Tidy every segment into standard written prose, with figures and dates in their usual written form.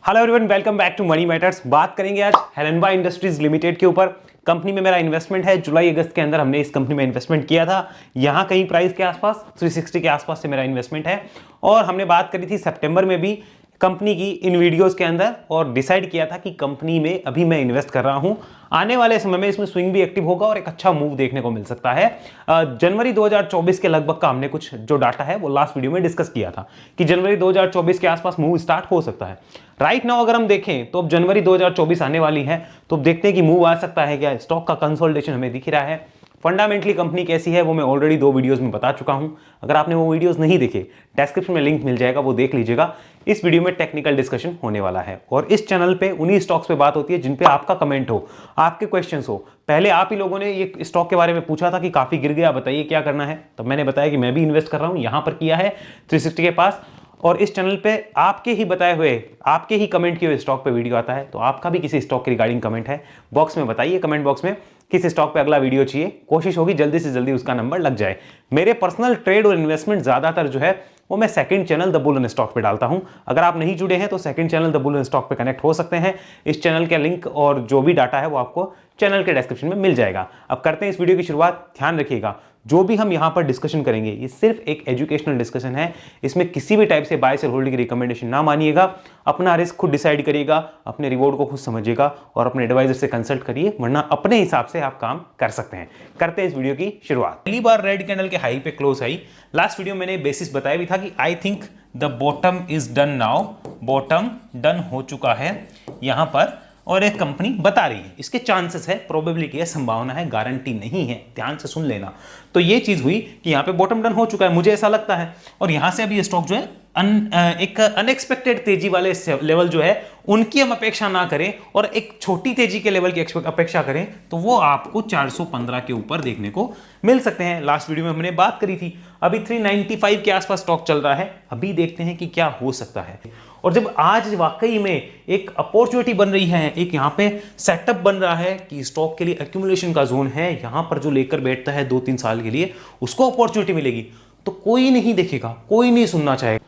Hello everyone, welcome back to Money Matters. बात करेंगे आज हेलेनबा इंडस्ट्रीज लिमिटेड के ऊपर। कंपनी में मेरा इन्वेस्टमेंट है। जुलाई अगस्त के अंदर हमने इस कंपनी में इन्वेस्टमेंट किया था। यहाँ कहीं प्राइस के आसपास 360 के आसपास से मेरा इन्वेस्टमेंट है। और हमने बात करी थी सितंबर में भी कंपनी की इन वीडियोस के अंदर और डिसाइड किया था कि कंपनी में अभी मैं इन्वेस्ट कर रहा हूं। आने वाले समय में इसमें स्विंग भी एक्टिव होगा और एक अच्छा मूव देखने को मिल सकता है। जनवरी 2024 के लगभग का हमने कुछ जो डाटा है वो लास्ट वीडियो में डिस्कस किया था कि जनवरी 2024 के आसपास मूव स्टार्ट हो सकता है। राइट नाउ अगर हम देखें तो अब जनवरी 2024 आने वाली है, तो अब देखते हैं कि मूव आ सकता है क्या। स्टॉक का कंसोलिडेशन हमें दिख रहा है। फंडामेंटली कंपनी कैसी है वो मैं ऑलरेडी 2 वीडियोस में बता चुका हूं। अगर आपने वो वीडियोस नहीं देखे, डिस्क्रिप्शन में लिंक मिल जाएगा, वो देख लीजिएगा। इस वीडियो में टेक्निकल डिस्कशन होने वाला है और इस चैनल पे उन्हीं स्टॉक्स पे बात होती है जिन पे आपका कमेंट हो, आपके क्वेश्चंस हो। पहले आप ही लोगों ने ये स्टॉक के बारे में पूछा था कि काफी गिर गया, बताइए क्या करना है। तब मैंने बताया कि मैं भी इन्वेस्ट कर रहा हूं, यहां पर किया है 360 के पास। और इस चैनल पे आपके ही बताए हुए, आपके ही कमेंट किए हुए स्टॉक पे वीडियो आता है। तो आपका भी किसी स्टॉक के रिगार्डिंग कमेंट है, बॉक्स में बताइए, कमेंट बॉक्स में किस स्टॉक पे अगला वीडियो चाहिए। कोशिश होगी जल्दी से जल्दी उसका नंबर लग जाए। मेरे पर्सनल ट्रेड और इन्वेस्टमेंट ज्यादातर जो है वो मैं second channel the bull and stock पे डालता हूं। अगर आप नहीं जुड़े हैं तो second channel the bull and stock पे कनेक्ट हो सकते हैं। इस चैनल का लिंक और जो भी डाटा है वो आपको चैनल के डिस्क्रिप्शन में मिल जाएगा। अब करते हैं इस वीडियो की शुरुआत। ध्यान रखिएगा, जो भी हम यहां पर डिस्कशन करेंगे ये सिर्फ एक एजुकेशनल डिस्कशन है। इसमें किसी भी टाइप से बाय सेल होल्ड की रिकमेंडेशन ना मानिएगा। अपना रिस्क खुद डिसाइड करिएगा, अपने रिवॉर्ड को खुद समझिएगा और अपने एडवाइजर से कंसल्ट करिए, वरना अपने हिसाब से आप काम कर सकते हैं। करते हैं इस वीडियो की शुरुआत। पहली बार रेड कैंडल के हाई पे क्लोज आई। लास्ट वीडियो मैंने बेसिस बताया भी था कि I think the bottom is done now. Bottom done हो चुका है यहां पर और एक कंपनी बता रही है। इसके चांसेस है, प्रोबेबिलिटी है, संभावना है, गारंटी नहीं है। ध्यान से सुन लेना। तो ये चीज हुई कि यहां पे बॉटम डन हो चुका है, मुझे ऐसा लगता है। और यहां से अभी स्टॉक जो है एक अनएक्सपेक्टेड तेजी वाले लेवल जो है उनकी हम अपेक्षा ना करें और एक छोटी तेजी के लेवल की अपेक्षा करें तो वो आपको 415 के ऊपर देखने को मिल सकते हैं। लास्ट वीडियो में हमने बात करी थी। अभी 395 के आसपास स्टॉक चल रहा है। अभी देखते हैं कि क्या हो सकता है। और जब आज वाकई में एक अपॉर्चुनिटी बन रही है, एक यहां पे सेटअप बन रहा है कि स्टॉक के लिए एक्यूमुलेशन का जोन है, यहां पर जो लेकर बैठता है 2-3 साल के लिए उसको अपॉर्चुनिटी मिलेगी, तो कोई नहीं देखेगा, कोई नहीं सुनना चाहेगा।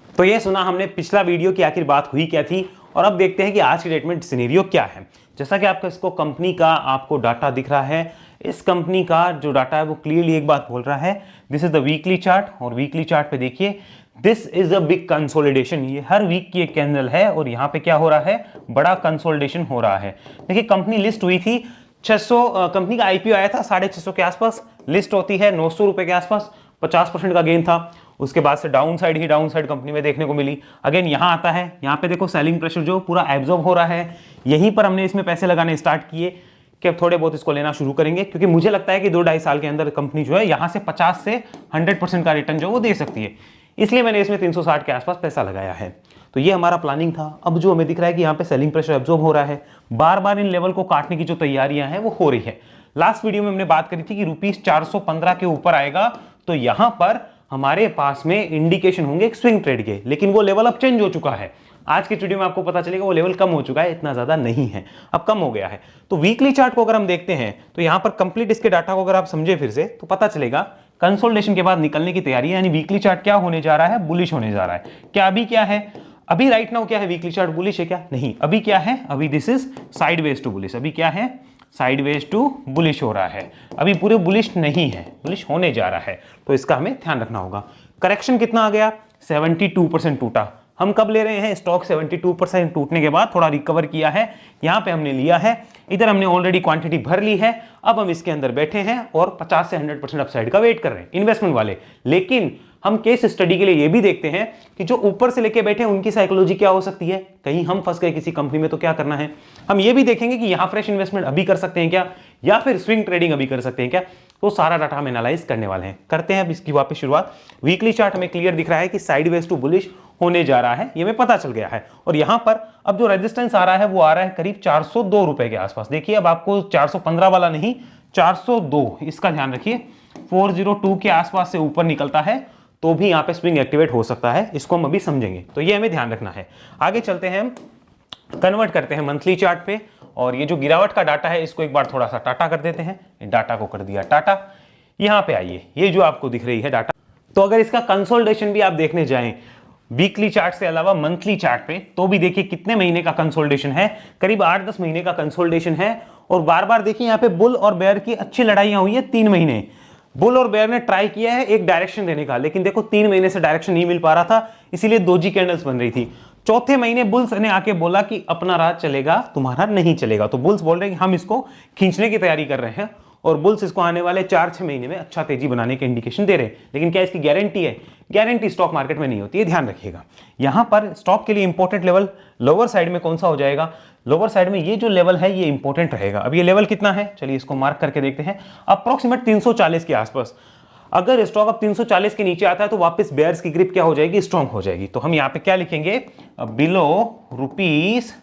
तो ये सुना हमने पिछला वीडियो की आखिर बात हुई क्या थी। और अब देखते हैं कि आज की डेट में सिनेरियो क्या है। जैसा कि आपको इसको कंपनी का आपको डाटा दिख रहा है, इस कंपनी का जो डाटा है वो क्लियरली एक बात बोल रहा है। This is the weekly chart और वीकली चार्ट पे देखिए, this is a big consolidation. ये हर वीक की एक कैंडल है और यहाँ पे क्या हो रहा है, बड़ा कंसोलिडेशन हो रहा है। देखिए कंपनी लिस्ट हुई थी 600, कंपनी का आईपीओ आया था 650 के आसपास, लिस्ट होती है 900 रुपए के आसपास, 50% का गेन था। उसके बाद से डाउन साइड ही डाउन साइड कंपनी में देखने को मिली। अगेन यहां आता है, यहां पे देखो सेलिंग प्रेशर जो पूरा एब्जॉर्ब हो रहा है। यहीं पर हमने इसमें पैसे लगाने स्टार्ट किए कि अब थोड़े बहुत इसको लेना शुरू करेंगे, क्योंकि मुझे लगता है कि 2-2.5 साल के अंदर कंपनी जो है यहां से 50 से 100% का रिटर्न जो वो दे सकती है। इसलिए मैंने इसमें 360 के आसपास पैसा लगाया है। तो ये हमारा प्लानिंग था। अब जो हमें दिख रहा है कि यहाँ पे सेलिंग प्रेशर एब्जॉर्ब हो रहा है, बार बार इन लेवल को काटने की जो तैयारियां हैं वो हो रही है। लास्ट वीडियो में हमने बात करी थी कि ₹415 के ऊपर आएगा तो यहां पर हमारे पास में इंडिकेशन होंगे एक स्विंग ट्रेड के, लेकिन वो लेवल अब चेंज हो चुका है। आज की वीडियो में आपको पता चलेगा वो लेवल कम हो चुका है, इतना ज्यादा नहीं है, अब कम हो गया है। तो वीकली चार्ट को अगर हम देखते हैं तो यहां पर कंप्लीट इसके डाटा को अगर आप समझे फिर से तो पता चलेगा कंसोलिडेशन के बाद निकलने की तैयारी है। यानी वीकली चार्ट क्या होने जा रहा है, बुलिश होने जा रहा है। क्या अभी क्या है, अभी राइट नाउ क्या है, वीकली चार्ट बुलिश है क्या, नहीं। अभी क्या है, अभी this is sideways to bullish. अभी क्या है, साइडवेज टू बुलिश हो रहा है। अभी पूरे बुलिश नहीं है, बुलिश होने जा रहा है। तो इसका हमें ध्यान रखना होगा। करेक्शन कितना आ गया, 72% टूटा। हम कब ले रहे हैं, स्टॉक 72% टूटने के बाद थोड़ा रिकवर किया है, यहां पे हमने लिया है। इधर हमने ऑलरेडी क्वांटिटी भर ली है। अब हम इसके अंदर बैठे हैं और 50 से 100% अपसाइड का वेट कर रहे हैं इन्वेस्टमेंट वाले। लेकिन हम केस स्टडी के लिए ये भी देखते हैं कि जो ऊपर से लेके बैठे हैं उनकी साइकोलॉजी क्या हो सकती है। कहीं हम फंस गए किसी कंपनी में तो क्या करना है। हम ये भी देखेंगे कि यहां फ्रेश इन्वेस्टमेंट अभी कर सकते हैं क्या, या फिर स्विंग ट्रेडिंग अभी कर सकते हैं क्या। तो सारा डाटा हम एनालाइज करने वाले हैं। करते हैं अब इसकी वापस शुरुआत। वीकली चार्ट हमें क्लियर दिख रहा है कि साइडवेज टू बुलिश होने जा रहा है, ये हमें पता चल गया है। और यहां पर अब जो रेजिस्टेंस आ रहा है वो आ रहा है करीब 402 रुपए के आसपास। देखिए अब आपको 415 वाला नहीं, 402, इसका ध्यान रखिए। 402 के आसपास से ऊपर निकलता है तो भी यहां पे स्विंग एक्टिवेट हो सकता है, इसको हम अभी समझेंगे। तो ये हमें ध्यान रखना है। आगे चलते हैं, हम कन्वर्ट करते हैं मंथली चार्ट पे। और ये जो गिरावट का डाटा है इसको एक बार थोड़ा सा टाटा कर देते हैं। डाटा को कर दिया टाटा। यहां पे आइए, ये जो आपको दिख रही है डाटा, तो अगर इसका कंसोलिडेशन भी आप देखने जाएं, वीकली चार्ट से अलावा मंथली चार्ट पे तो भी देखिए कितने महीने का कंसोलिडेशन है, करीब 8-10 महीने का कंसोलिडेशन है। और बार बार देखिए यहाँ पे बुल और बेयर की अच्छी लड़ाइयां हुई है 3 महीने। बुल और बेयर ने ट्राई किया है एक डायरेक्शन देने का, लेकिन देखो 3 महीने से डायरेक्शन नहीं मिल पा रहा था, इसीलिए दोजी कैंडल्स बन रही थी। चौथे महीने बुल्स ने आके बोला कि अपना राज चलेगा, तुम्हारा नहीं चलेगा। तो बुल्स बोल रहे हैं कि हम इसको खींचने की तैयारी कर रहे हैं, और बुल्स इसको आने वाले 4-6 महीने में अच्छा तेजी बनाने के इंडिकेशन दे रहे हैं। लेकिन क्या इसकी गारंटी है? गारंटी स्टॉक मार्केट में नहीं होती है, ध्यान रखिएगा। यहां पर स्टॉक के लिए इंपॉर्टेंट लेवल लोअर साइड में कौन सा हो जाएगा? लोअर साइड में ये जो लेवल है ये इंपॉर्टेंट रहेगा। अब ये लेवल कितना है, चलिए इसको मार्क करके देखते हैं। अप्रोक्सीमेट 340 के आसपास। अगर स्टॉक अब 340 के नीचे आता है तो वापस बेयर्स की ग्रिप क्या हो जाएगी? स्ट्रॉन्ग हो जाएगी। तो हम यहाँ पे क्या लिखेंगे? Below rupees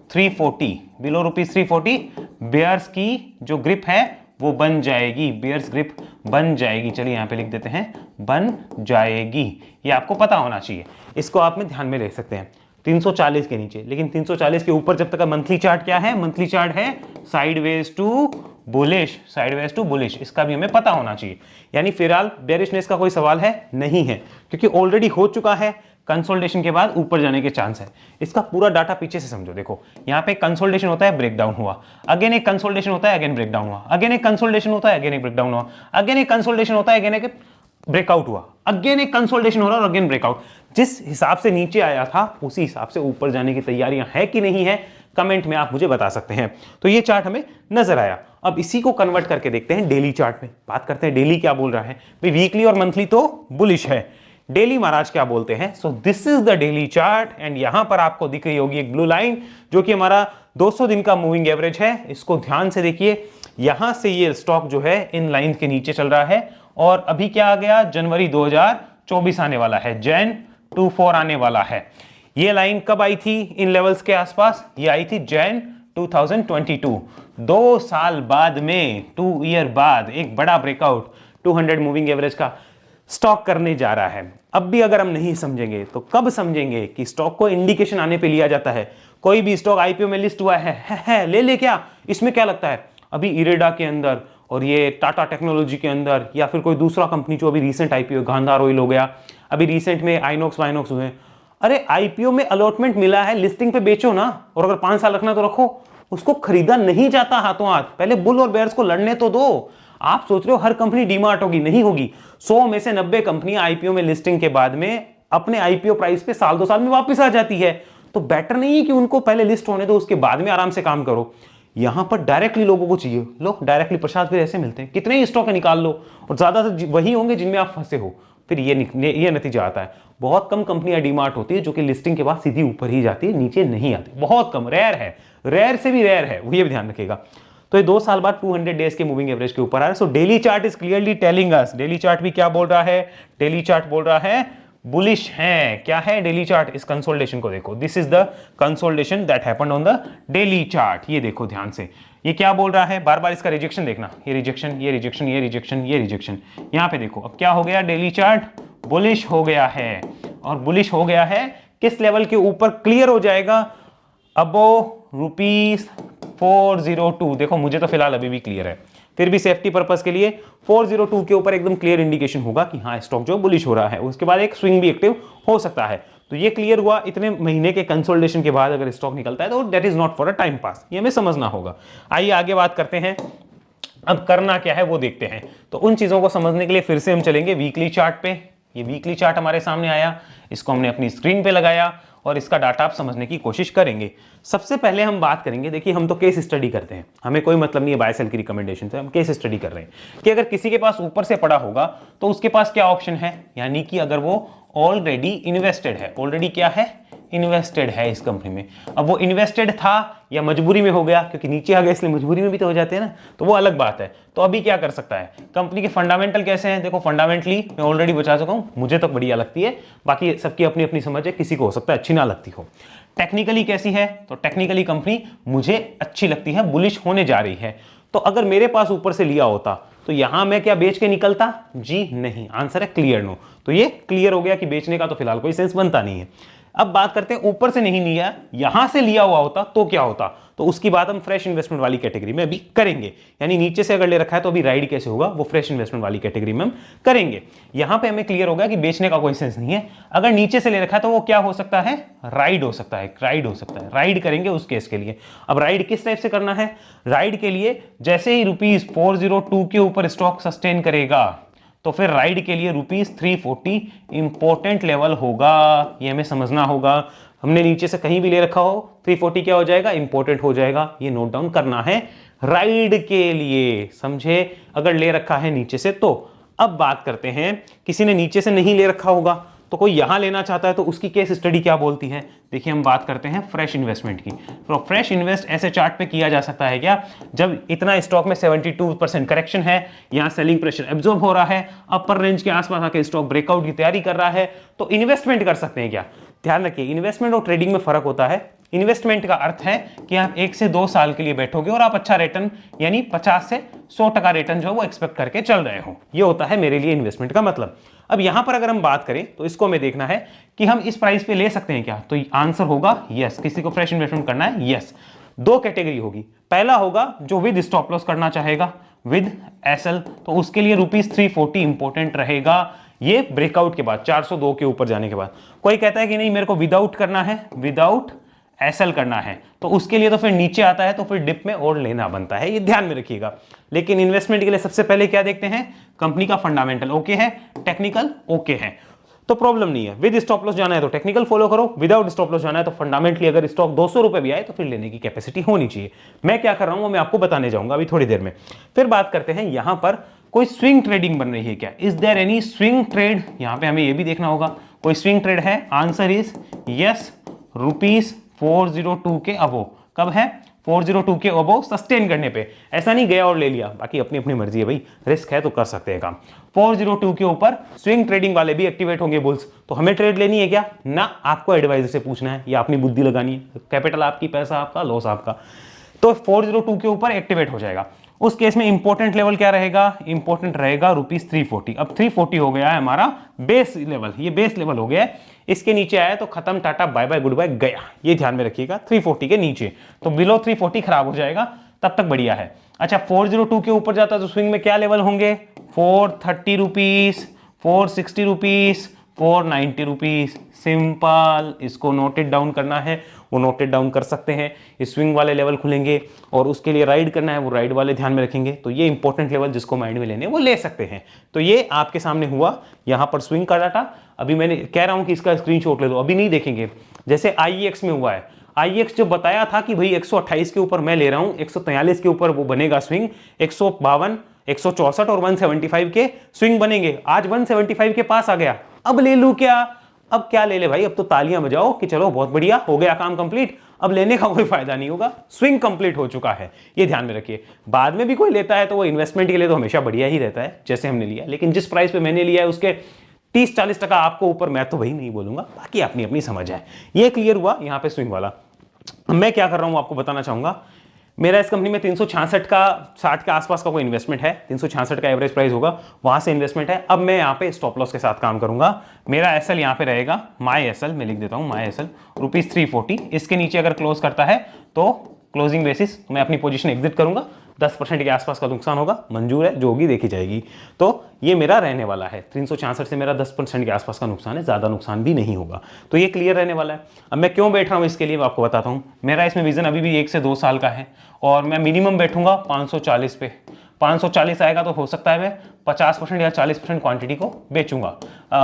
340, below rupees 340 bears की जो ग्रिप है वो बन जाएगी, बेयर्स ग्रिप बन जाएगी। चलिए यहाँ पे लिख देते हैं बन जाएगी, ये आपको पता होना चाहिए। इसको आप में ध्यान में ले सकते हैं 340 के नीचे। लेकिन 340 के ऊपर जब तक का मंथली चार्ट क्या है? मंथली चार्ट है sideways to bullish, sideways to bullish, इसका भी हमें पता होना चाहिए। यानी फिलहाल बेरिशनेस का कोई सवाल है नहीं है, क्योंकि ऑलरेडी हो चुका है। कंसोलिडेशन के बाद ऊपर जाने के चांस है। इसका पूरा डाटा पीछे से समझो। देखो यहाँ पे कंसोलिडेशन होता है, ब्रेकडाउन हुआ, अगेन एक कंसोलिडेशन होता है, अगेन ब्रेकडाउन हुआ, अगेन एक कंसोलिडेशन होता है, अगेन एक ब्रेकडाउन हुआ, अगेन एक कंसोलिडेशन होता है, अगेन एक ब्रेकआउट हुआ, अगेन एक कंसोलिडेशन हो रहा है और अगेन ब्रेकआउट। जिस हिसाब से नीचे आया था उसी हिसाब से ऊपर जाने की तैयारियां है कि नहीं है, कमेंट में आप मुझे बता सकते हैं। तो ये चार्ट हमें नजर आया। अब इसी को कन्वर्ट करके देखते हैं डेली चार्ट में। बात करते हैं डेली क्या बोल रहा है। भाई वीकली और मंथली तो बुलिश है, डेली महाराज क्या बोलते हैं? So this is the daily chart, and यहां पर आपको दिख रही होगी एक ब्लू लाइन जो कि हमारा 200 दिन का मूविंग एवरेज है। इसको ध्यान से देखिए, यहां से ये स्टॉक जो है इन लाइन के नीचे चल रहा है, और अभी क्या आ गया? जनवरी 2024 आने वाला है, Jan 24 आने वाला है। ये लाइन कब आई थी इन लेवल्स के आसपास? ये आई थी Jan 2022, 2 साल बाद में, 2 ईयर बाद एक बड़ा ब्रेकआउट 200 मूविंग एवरेज का स्टॉक करने जा रहा है। अब भी अगर हम नहीं समझेंगे तो कब समझेंगे कि स्टॉक को इंडिकेशन आने पे लिया जाता है? कोई भी स्टॉक आईपीओ में लिस्ट हुआ है ले क्या? इसमें क्या लगता है? अभी इरेडा के अंदर और ये टाटा टेक्नोलॉजी के अंदर, या फिर कोई दूसरा कंपनी जो अभी रिसेंट आईपीओ, गांधार ऑयल हो गया, अभी रिसेंट में आइनॉक्स वाइनॉक्स हुए। अरे आईपीओ में अलॉटमेंट मिला है, लिस्टिंग पे बेचो ना, और अगर 5 साल रखना तो रखो। उसको खरीदा नहीं जाता हाथों हाथ, पहले बुल और बेयर्स को लड़ने तो दो। आप सोच रहे हो हर कंपनी डीमार्ट होगी, नहीं होगी। 100 में से 90 कंपनियां आईपीओ में लिस्टिंग के बाद में अपने आईपीओ प्राइस पे साल 2 साल में वापस आ जाती है। तो बेटर नहीं है कि उनको पहले लिस्ट होने दो, उसके बाद में आराम से काम करो। यहां पर डायरेक्टली लोगों को चाहिए, लो डायरेक्टली प्रसाद फिर ऐसे मिलते हैं, कितने ही स्टॉक निकाल लो, और ज्यादातर वही होंगे जिनमें आप फंसे हो। फिर ये नतीजा आता है। बहुत कम कंपनियां डीमार्ट होती है जो कि लिस्टिंग के बाद सीधी ऊपर ही जाती है, नीचे नहीं आती, बहुत कम, रेयर है, रेयर से भी रेयर है, वो ये भी ध्यान रखिएगा। तो ये 2 साल बाद 200 डेज के मूविंग एवरेज के ऊपर आ रहा है। So daily chart is clearly telling us, daily chart भी क्या बोल रहा है? डेली चार्ट बोल रहा है बुलिश है। क्या है डेली चार्ट? इस कंसोलिडेशन को देखो, this is the consolidation that happened on the daily chart. ये देखो ध्यान से, ये क्या बोल रहा है? बार बार इसका रिजेक्शन देखना, ये रिजेक्शन, ये रिजेक्शन, ये रिजेक्शन, ये रिजेक्शन। यहां पे देखो अब क्या हो गया? डेली चार्ट बुलिश हो गया है, और बुलिश हो गया है किस लेवल के ऊपर? क्लियर हो जाएगा अबो रुपीज 402। देखो मुझे तो फिलहाल अभी भी क्लियर है, फिर भी सेफ्टी पर्पस के लिए 402 के ऊपर एकदम क्लियर इंडिकेशन होगा कि हाँ स्टॉक जो बुलिश हो रहा है। उसके बाद एक स्विंग भी एक्टिव हो सकता है। तो ये क्लियर हुआ इतने महीने के कंसोलिडेशन के बाद अगर स्टॉक निकलता है तो that is not for a time pass, ये हमें समझना होगा। आइए आगे बात करते हैं, अब करना क्या है वो देखते हैं। तो उन चीजों को समझने के लिए फिर से हम चलेंगे वीकली चार्ट पे। ये वीकली चार्ट हमारे सामने आया, इसको हमने अपनी स्क्रीन पे लगाया और इसका डाटा आप समझने की कोशिश करेंगे। सबसे पहले हम बात करेंगे, देखिए हम तो केस स्टडी करते हैं, हमें कोई मतलब नहीं है बाय सेल की रिकमेंडेशन से, हम केस स्टडी कर रहे हैं कि अगर किसी के पास ऊपर से पड़ा होगा तो उसके पास क्या ऑप्शन है, यानी कि अगर वो ऑलरेडी इन्वेस्टेड है, ऑलरेडी क्या है? इन्वेस्टेड है इस कंपनी में। अब वो इन्वेस्टेड था या मजबूरी में हो गया, क्योंकि नीचे आ गया इसलिए मजबूरी में भी तो हो जाते हैं ना, तो वो अलग बात है। तो अभी क्या कर सकता है? कंपनी के फंडामेंटल कैसे हैं? देखो फंडामेंटली मैं ऑलरेडी बता चुका हूं, मुझे तो बढ़िया लगती है, बाकी सबकी अपनी अपनी समझ है, किसी को हो सकता है अच्छी ना लगती हो। टेक्निकली कैसी है? तो टेक्निकली कंपनी मुझे अच्छी लगती है, बुलिश होने जा रही है। तो अगर मेरे पास ऊपर से लिया होता तो यहां मैं क्या बेच के निकलता? जी नहीं, आंसर है क्लियर नो। तो ये क्लियर हो गया कि बेचने का तो फिलहाल कोई सेंस बनता नहीं है। अब बात करते हैं ऊपर से नहीं लिया, यहां से लिया हुआ होता तो क्या होता, तो उसकी बात हम फ्रेश इन्वेस्टमेंट वाली कैटेगरी में अभी करेंगे। यानी नीचे से अगर ले रखा है तो अभी राइड कैसे होगा, वो फ्रेश इन्वेस्टमेंट वाली कैटेगरी में हम करेंगे। यहां पे हमें क्लियर होगा कि बेचने का कोई सेंस नहीं है। अगर नीचे से ले रखा है तो वो क्या हो सकता है, राइड हो सकता है, राइड हो सकता है, राइड करेंगे उस केस के लिए। अब राइड किस टाइप से करना है, राइड के लिए जैसे ही ₹402 के ऊपर स्टॉक सस्टेन करेगा तो फिर राइड के लिए ₹340 इंपॉर्टेंट लेवल होगा, ये हमें समझना होगा। हमने नीचे से कहीं भी ले रखा हो 340 क्या हो जाएगा, इंपॉर्टेंट हो जाएगा, ये नोट डाउन करना है राइड के लिए, समझे, अगर ले रखा है नीचे से तो। अब बात करते हैं किसी ने नीचे से नहीं ले रखा होगा तो कोई यहां लेना चाहता है तो उसकी केस स्टडी क्या बोलती है। देखिए हम बात करते हैं फ्रेश इन्वेस्टमेंट की। तो फ्रेश इन्वेस्ट ऐसे चार्ट पे किया जा सकता है क्या, जब इतना स्टॉक में 72% करेक्शन है, यहां सेलिंग प्रेशर एब्जॉर्ब हो रहा है, अपर रेंज के आसपास आके स्टॉक ब्रेकआउट की तैयारी कर रहा है, तो इन्वेस्टमेंट कर सकते हैं क्या। ध्यान रखिए इन्वेस्टमेंट और ट्रेडिंग में फर्क होता है। इन्वेस्टमेंट का अर्थ है कि आप 1 से 2 साल के लिए बैठोगे और आप अच्छा रिटर्न यानी 50 से 100% रिटर्न जो है वो एक्सपेक्ट करके चल रहे हो, ये होता है मेरे लिए इन्वेस्टमेंट का मतलब। अब यहां पर अगर हम बात करें तो इसको हमें देखना है कि हम इस प्राइस पे ले सकते हैं क्या, तो आंसर होगा यस। किसी को फ्रेश इन्वेस्टमेंट करना है, यस। दो कैटेगरी होगी, पहला होगा जो विद स्टॉप लॉस करना चाहेगा, विद एसएल, तो उसके लिए ₹340 इंपॉर्टेंट रहेगा, ये ब्रेकआउट के बाद 402 के ऊपर जाने के बाद। कोई कहता है कि नहीं मेरे को विदाउट करना है, विदाउट एसएल करना है, तो उसके लिए तो फिर नीचे आता है तो फिर डिप में और लेना बनता है, ये ध्यान में रखिएगा। लेकिन इन्वेस्टमेंट के लिए सबसे पहले क्या देखते हैं, कंपनी का फंडामेंटल ओके है, टेक्निकल ओके है, तो प्रॉब्लम नहीं है। विद स्टॉप लॉस जाना है तो टेक्निकल फॉलो करो, विदाउट स्टॉप लॉस जाना है तो फंडामेंटली अगर स्टॉक 200 रुपए भी आए तो फिर लेने की कैपेसिटी होनी चाहिए। मैं क्या कर रहा हूं वो मैं आपको बताने जाऊंगा अभी थोड़ी देर में। फिर बात करते हैं यहां पर कोई स्विंग ट्रेडिंग बन रही है क्या, is there any swing trade, यहां पे हमें ये भी देखना होगा कोई स्विंग ट्रेड है, आंसर इज यस, ₹402 के अबो। कब है, 402 के अबो सस्टेन करने पे, ऐसा नहीं गया और ले लिया, बाकी अपनी अपनी मर्जी है भाई, रिस्क है तो कर सकते हैं काम। 402 के ऊपर स्विंग ट्रेडिंग वाले भी एक्टिवेट होंगे बुल्स, तो हमें ट्रेड लेनी है क्या ना, आपको एडवाइजर से पूछना है या अपनी बुद्धि लगानी है, कैपिटल आपकी, पैसा आपका, लॉस आपका, तो 402 के ऊपर एक्टिवेट हो जाएगा। उस केस में इंपॉर्टेंट लेवल क्या रहेगा, इंपॉर्टेंट रहेगा ₹340। अब 340 हो गया है हमारा बेस लेवल, ये बेस लेवल हो गया है, इसके नीचे आया तो खत्म, tata bye bye goodbye गया, ये ध्यान में रखिएगा। 340 के नीचे तो बिलो 340 खराब हो जाएगा, तब तक बढ़िया है। अच्छा 402 के ऊपर जाता है तो स्विंग में क्या लेवल होंगे, ₹430, ₹460, ₹490, सिंपल। इसको नोटेड डाउन करना है, वो नोटेड डाउन कर सकते हैं। इस स्विंग वाले लेवल खुलेंगे और उसके लिए राइड करना है, वो राइड वाले ध्यान में रखेंगे, तो ये इंपॉर्टेंट लेवल जिसको माइंड में लेने वो ले सकते हैं। तो ये आपके सामने हुआ यहाँ पर स्विंग का डाटा। अभी मैंने कह रहा हूं कि इसका स्क्रीनशॉट ले लो, अभी नहीं देखेंगे। जैसे IEX में हुआ है, IEX जो बताया था कि भाई 128 के ऊपर मैं ले रहा हूं, 143 के ऊपर वो बनेगा स्विंग, 152, 164 और 175 के स्विंग बनेंगे। आज 175 के पास आ गया, अब ले लूं क्या, अब क्या ले ले भाई, अब तो तालियां बजाओ कि चलो बहुत बढ़िया हो गया काम कंप्लीट, अब लेने का कोई फायदा नहीं होगा, स्विंग कंप्लीट हो चुका है, ये ध्यान में रखिए। बाद में भी कोई लेता है तो वो इन्वेस्टमेंट के लिए तो हमेशा बढ़िया ही रहता है जैसे हमने लिया, लेकिन जिस प्राइस पे मैंने लिया है उसके 30-40% आपको ऊपर मैं तो वही नहीं बोलूंगा, बाकी अपनी अपनी समझ है। ये क्लियर हुआ यहाँ पे स्विंग वाला। मैं क्या कर रहा हूं आपको बताना चाहूंगा। मेरा इस कंपनी में 366 का 60 के आसपास का कोई इन्वेस्टमेंट है, 366 का एवरेज प्राइस होगा, वहां से इन्वेस्टमेंट है। अब मैं यहाँ पे स्टॉप लॉस के साथ काम करूंगा। मेरा एसएल यहाँ पे रहेगा, माई एसएल मैं लिख देता हूँ, माई एसएल ₹340। इसके नीचे अगर क्लोज करता है तो क्लोजिंग बेसिस मैं अपनी पोजीशन एग्जिट करूंगा, 10% के आसपास का नुकसान होगा, मंजूर है, जो होगी देखी जाएगी। तो ये मेरा रहने वाला है, 366 से मेरा 10% के आसपास का नुकसान है, ज़्यादा नुकसान भी नहीं होगा, तो ये क्लियर रहने वाला है। अब मैं क्यों बैठ रहा हूँ इसके लिए मैं आपको बताता हूँ। मेरा इसमें विजन अभी भी 1 से 2 साल का है और मैं मिनिमम बैठूंगा 540 पे। 540 आएगा तो हो सकता है मैं 50% या 40% क्वांटिटी को बेचूंगा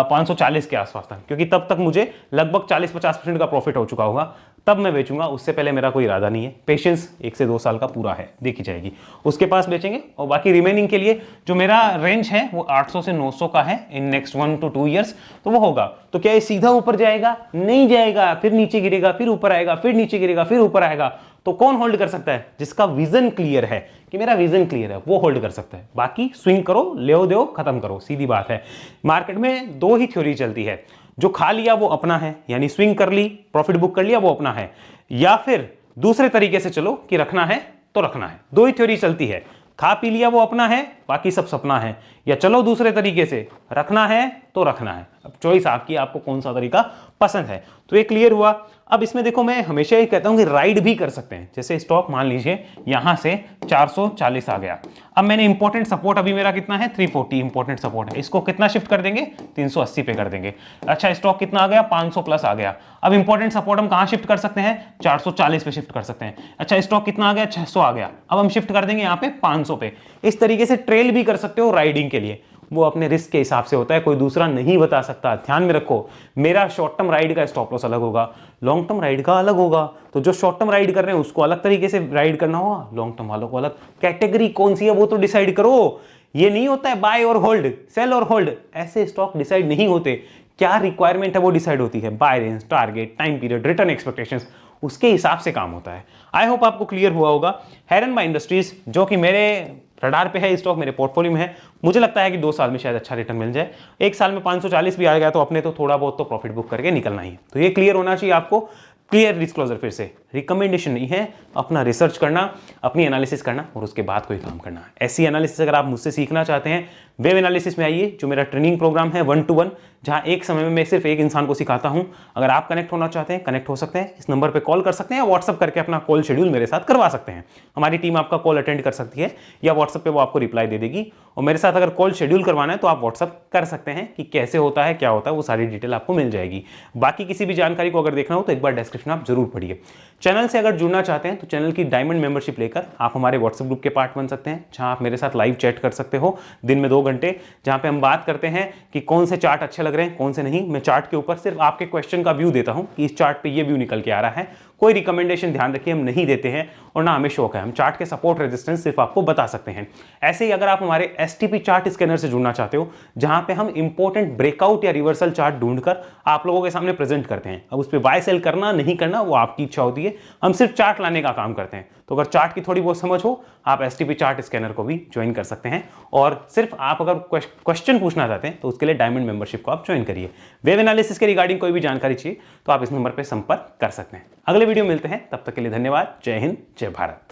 540 के आसपास तक, क्योंकि तब तक मुझे लगभग 40-50% का प्रॉफिट हो चुका होगा, तब मैं बेचूंगा। उससे पहले मेरा कोई इरादा नहीं है, पेशेंस 1 से 2 साल का पूरा है, देखी जाएगी, उसके पास बेचेंगे। और बाकी रिमेनिंग के लिए जो मेरा रेंज है वो 800 से 900 का है इन नेक्स्ट 1 to 2 ईयर्स, तो वो होगा। तो क्या ये सीधा ऊपर जाएगा, नहीं जाएगा, फिर नीचे गिरेगा, फिर ऊपर आएगा, फिर नीचे गिरेगा, फिर ऊपर आएगा। तो कौन होल्ड कर सकता है, जिसका विजन क्लियर है कि मेरा विजन क्लियर है वो होल्ड कर सकता है। बाकी स्विंग करो, ले दो, खत्म करो, सीधी बात है। मार्केट में 2 ही थ्योरी चलती है, जो खा लिया वो अपना है, यानी स्विंग कर ली, प्रॉफिट बुक कर लिया वो अपना है, या फिर दूसरे तरीके से चलो कि रखना है तो रखना है। 2 ही थ्योरी चलती है, खा पी लिया वो अपना है, बाकी सब सपना है, या चलो दूसरे तरीके से रखना है तो रखना है। अब चॉइस आपकी, आपको कौन सा तरीका पसंद है। तो ये क्लियर हुआ। अब इसमें देखो मैं हमेशा ही कहता हूं कि राइड भी कर सकते हैं। जैसे स्टॉक मान लीजिए यहां से 440 आ गया, अब मैंने इंपॉर्टेंट सपोर्ट अभी मेरा कितना है 340 इंपॉर्टेंट सपोर्ट है, इसको कितना शिफ्ट कर देंगे 380 पे कर देंगे। अच्छा स्टॉक कितना आ गया 500 प्लस आ गया, अब इंपॉर्टेंट सपोर्ट हम कहां शिफ्ट कर सकते हैं 440 पे शिफ्ट कर सकते हैं। अच्छा स्टॉक कितना आ गया 600 आ गया, अब हम शिफ्ट कर देंगे यहाँ पे 500 पे। इस तरीके से ट्रेल भी कर सकते हो राइडिंग के लिए, वो अपने रिस्क के हिसाब से होता है, कोई दूसरा नहीं बता सकता। ध्यान में रखो मेरा शॉर्ट टर्म राइड का स्टॉप लॉस अलग होगा, लॉन्ग टर्म राइड का अलग होगा। तो जो शॉर्ट टर्म राइड कर रहे हैं उसको अलग तरीके से राइड करना होगा, लॉन्ग टर्म वालों को अलग। कैटेगरी कौन सी है वो तो डिसाइड करो। ये नहीं होता है बाय और होल्ड, सेल और होल्ड, ऐसे स्टॉक डिसाइड नहीं होते। क्या रिक्वायरमेंट है वो डिसाइड होती है, buy range, target, time period, return expectations, उसके हिसाब से काम होता है। आई होप आपको क्लियर हुआ होगा। हेरनबाई इंडस्ट्रीज जो कि मेरे रडार पे है, स्टॉक मेरे पोर्टफोलियो में है, मुझे लगता है कि 2 साल में शायद अच्छा रिटर्न मिल जाए। 1 साल में 540 भी आ गया तो अपने तो थोड़ा बहुत तो प्रॉफिट बुक करके निकलना ही है। तो ये क्लियर होना चाहिए आपको। क्लियर डिस्क्लोजर, फिर से रिकमेंडेशन नहीं है, अपना रिसर्च करना, अपनी एनालिसिस करना और उसके बाद कोई काम करना। ऐसी एनालिसिस अगर आप मुझसे सीखना चाहते हैं, वेब एनालिसिस में आइए, जो मेरा ट्रेनिंग प्रोग्राम है 1 to 1, जहां एक समय में मैं सिर्फ एक इंसान को सिखाता हूं। अगर आप कनेक्ट होना चाहते हैं, कनेक्ट हो सकते हैं, इस नंबर पे कॉल कर सकते हैं या व्हाट्सअप करके अपना कॉल शेड्यूल मेरे साथ करवा सकते हैं। हमारी टीम आपका कॉल अटेंड कर सकती है या व्हाट्सअप पे वो आपको रिप्लाई दे देगी। और मेरे साथ अगर कॉल शेड्यूल करवाना है तो आप व्हाट्सअप कर सकते हैं कि कैसे होता है, क्या होता है, वो सारी डिटेल आपको मिल जाएगी। बाकी किसी भी जानकारी को अगर देखना हो तो एक बार डिस्क्रिप्शन आप जरूर पढ़िए। चैनल से अगर जुड़ना चाहते हैं तो चैनल की डायमंड मेंबरशिप लेकर आप हमारे व्हाट्सएप ग्रुप के पार्ट बन सकते हैं, जहां आप मेरे साथ लाइव चैट कर सकते हो दिन में 2 घंटे, जहां पे हम बात करते हैं कि कौन से चार्ट अच्छे लग रहे हैं, कौन से नहीं। मैं चार्ट के ऊपर सिर्फ आपके क्वेश्चन का व्यू देता हूं कि इस चार्ट पे ये व्यू निकल के आ रहा है। कोई रिकमेंडेशन ध्यान रखिए हम नहीं देते हैं और ना हमें शौक है, हम चार्ट के सपोर्ट रेजिस्टेंस सिर्फ आपको बता सकते हैं। ऐसे ही अगर आप हमारे एसटीपी चार्ट स्कैनर से जुड़ना चाहते हो, जहां पे हम इंपॉर्टेंट ब्रेकआउट या रिवर्सल चार्ट ढूंढकर आप लोगों के सामने प्रेजेंट करते हैं, अब उस पर बाय सेल करना नहीं करना वो आपकी इच्छा होती है, हम सिर्फ चार्ट लाने का काम करते हैं। तो अगर चार्ट की थोड़ी बहुत समझ हो, आप एसटीपी चार्ट स्कैनर को भी ज्वाइन कर सकते हैं। और सिर्फ आप अगर क्वेश्चन पूछना चाहते हैं तो उसके लिए डायमंड मेंबरशिप को आप ज्वाइन करिए। वेब एनालिसिस के रिगार्डिंग कोई भी जानकारी चाहिए तो आप इस नंबर पर संपर्क कर सकते हैं। अगले वीडियो मिलते हैं, तब तक के लिए धन्यवाद। जय हिंद, जय भारत।